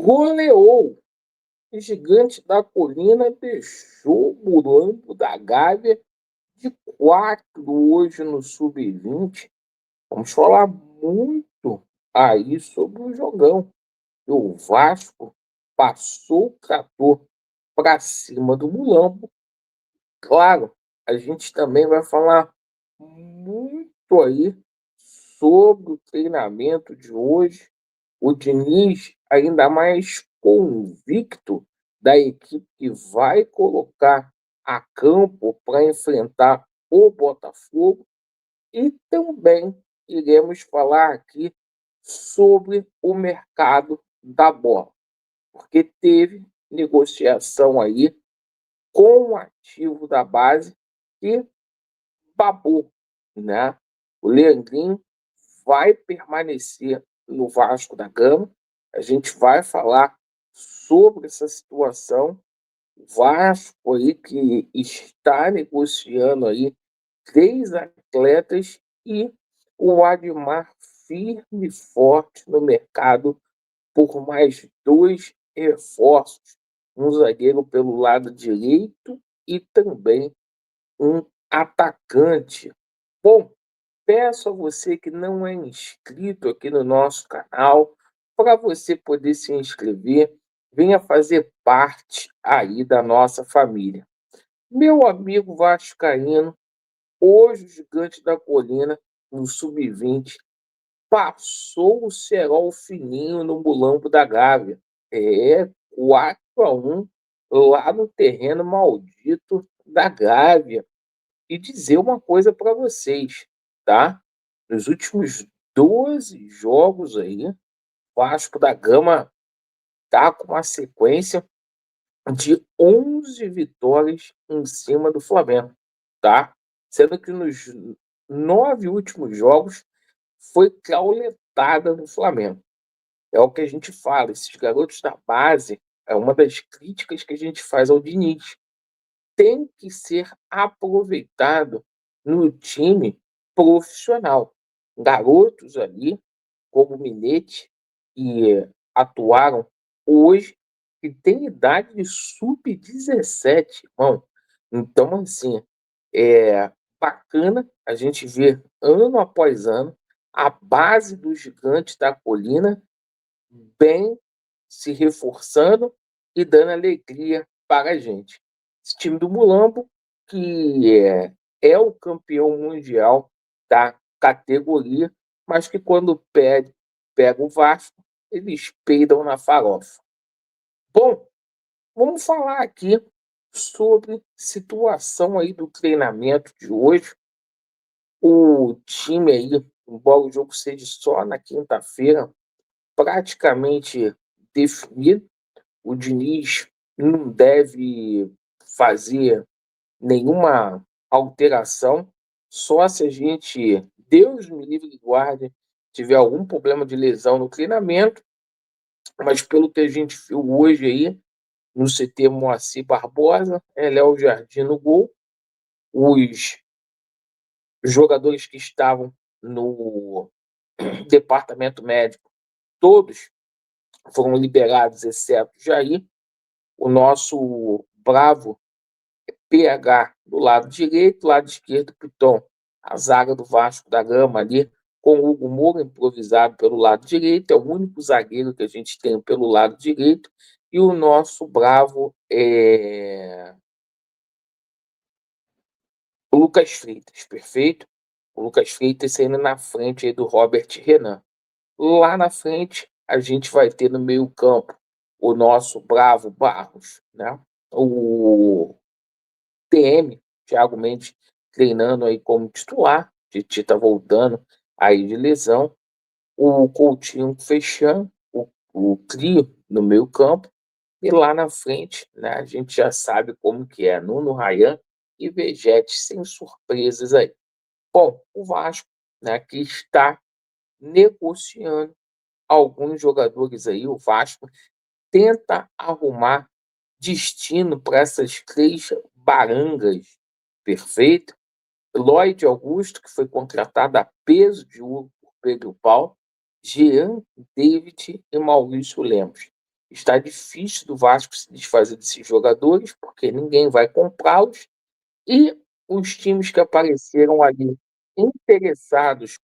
goleou. O Gigante da Colina deixou o Mulambo da Gávea de 4 hoje no Sub-20. Vamos falar muito aí sobre o jogão. E o Vasco passou o trator para cima do Mulambo. Claro, a gente também vai falar muito aí sobre o treinamento de hoje. O Diniz ainda mais convicto da equipe que vai colocar a campo para enfrentar o Botafogo. E também iremos falar aqui sobre o mercado da bola, porque teve negociação aí com o ativo da base que babou, né? O Leandrinho vai permanecer no Vasco da Gama. A gente vai falar sobre essa situação. O Vasco aí que está negociando aí 3 atletas e o Admar firme e forte no mercado por mais 2 reforços. Um zagueiro pelo lado direito e também um atacante. Bom, peço a você que não é inscrito aqui no nosso canal, para você poder se inscrever, venha fazer parte aí da nossa família. Meu amigo vascaíno, hoje o Gigante da Colina, no Sub-20, passou o cerol fininho no Mulambo da Gávea. 4-1 lá no terreno maldito da Gávea. E dizer uma coisa para vocês, tá? Nos últimos 12 jogos aí, o Vasco da Gama tá com uma sequência de 11 vitórias em cima do Flamengo, tá? Sendo que nos 9 últimos jogos foi cauletada no Flamengo. É o que a gente fala, esses garotos da base, é uma das críticas que a gente faz ao Diniz. Tem que ser aproveitado no time profissional. Garotos ali, como o Minete, que atuaram hoje, que tem idade de sub-17, irmão. Então, assim, é bacana a gente ver ano após ano a base do Gigante da Colina bem se reforçando e dando alegria para a gente. Esse time do Mulambo, que é o campeão mundial da categoria, mas que quando pega o Vasco, eles peidam na farofa. Bom, vamos falar aqui sobre situação aí do treinamento de hoje. O time aí, embora o jogo seja só na quinta-feira, praticamente definido. O Diniz não deve fazer nenhuma alteração, só se a gente, Deus me livre e guarde, tiver algum problema de lesão no treinamento, mas pelo que a gente viu hoje aí, no CT Moacir Barbosa, Léo Jardim no gol, os jogadores que estavam no departamento médico, todos foram liberados, exceto Jair, o nosso bravo PH do lado direito, lado esquerdo, Piton. A zaga do Vasco da Gama ali, com o Hugo Moura improvisado pelo lado direito, é o único zagueiro que a gente tem pelo lado direito, e o nosso bravo é o Lucas Freitas, perfeito? O Lucas Freitas saindo na frente aí do Robert Renan. Lá na frente, a gente vai ter no meio-campo o nosso bravo Barros, né? O TM, Thiago Mendes, treinando aí como titular. Titi tá voltando aí de lesão. O Coutinho fechando o trio no meio-campo. E lá na frente, né, a gente já sabe como que é. Nuno Ryan e Vegete, sem surpresas aí. Bom, o Vasco, né, que está negociando alguns jogadores aí. O Vasco tenta arrumar destino para essas 3 barangas, perfeito? Lloyd Augusto, que foi contratado a peso de ouro por Pedro Paulo, Jean David e Maurício Lemos. está difícil do Vasco se desfazer desses jogadores, porque ninguém vai comprá-los, e os times que apareceram ali interessados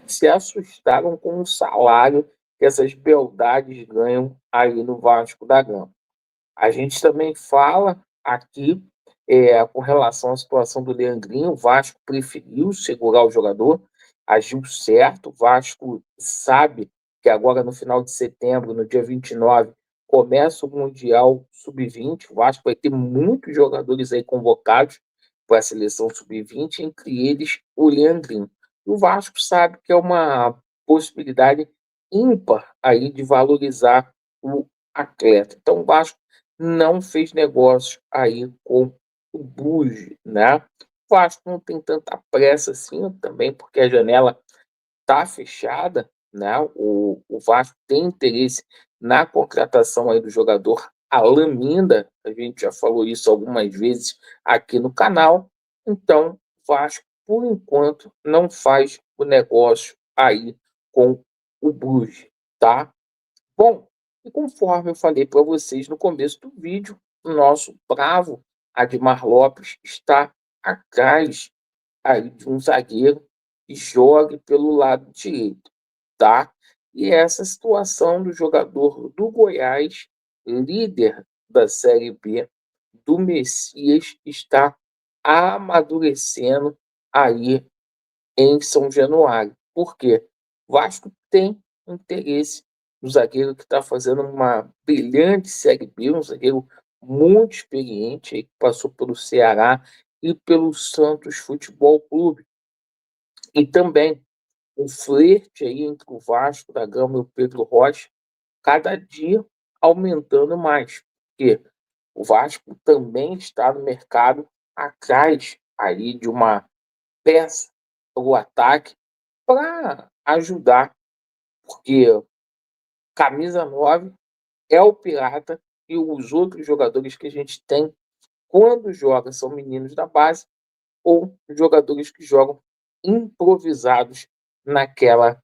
se assustaram com o salário que essas beldades ganham aí no Vasco da Gama. A gente também fala aqui, com relação à situação do Leandrinho, o Vasco preferiu segurar o jogador, agiu certo, o Vasco sabe que agora no final de setembro, no dia 29, começa o Mundial Sub-20, o Vasco vai ter muitos jogadores aí convocados para a seleção Sub-20, entre eles o Leandrinho. E o Vasco sabe que é uma possibilidade ímpar aí de valorizar o atleta. Então o Vasco não fez negócio aí com o Bruges, né? O Vasco não tem tanta pressa assim também, porque a janela está fechada, né? O Vasco tem interesse na contratação aí do jogador Alan Minda, a gente já falou isso algumas vezes aqui no canal. Então, o Vasco, por enquanto, não faz o negócio aí com o Bruges, tá? Bom, e conforme eu falei para vocês no começo do vídeo, o nosso bravo Admar Lopes está atrás aí de um zagueiro que jogue pelo lado direito, tá? E essa situação do jogador do Goiás, líder da Série B, do Messias, está amadurecendo aí em São Januário. Por quê? O Vasco tem interesse no zagueiro que está fazendo uma brilhante Série B, um zagueiro muito experiente, aí, que passou pelo Ceará e pelo Santos Futebol Clube. E também o flerte aí entre o Vasco da Gama e o Pedro Rocha, cada dia aumentando mais. Porque o Vasco também está no mercado atrás aí de uma peça para o ataque para ajudar, porque camisa 9 é o Pirata e os outros jogadores que a gente tem quando joga são meninos da base ou jogadores que jogam improvisados naquela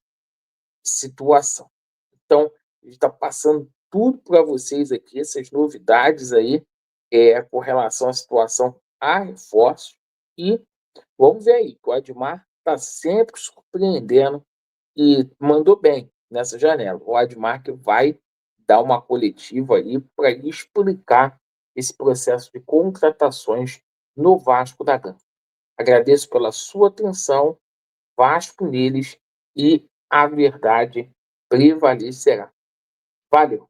situação. Então, a gente está passando tudo para vocês aqui, essas novidades aí, com relação à situação a reforços. E vamos ver aí, que o Admar está sempre surpreendendo e mandou bem nessa janela. O Admar que vai dar uma coletiva aí para explicar esse processo de contratações no Vasco da Gama. Agradeço pela sua atenção, Vasco neles, e a verdade prevalecerá. Valeu!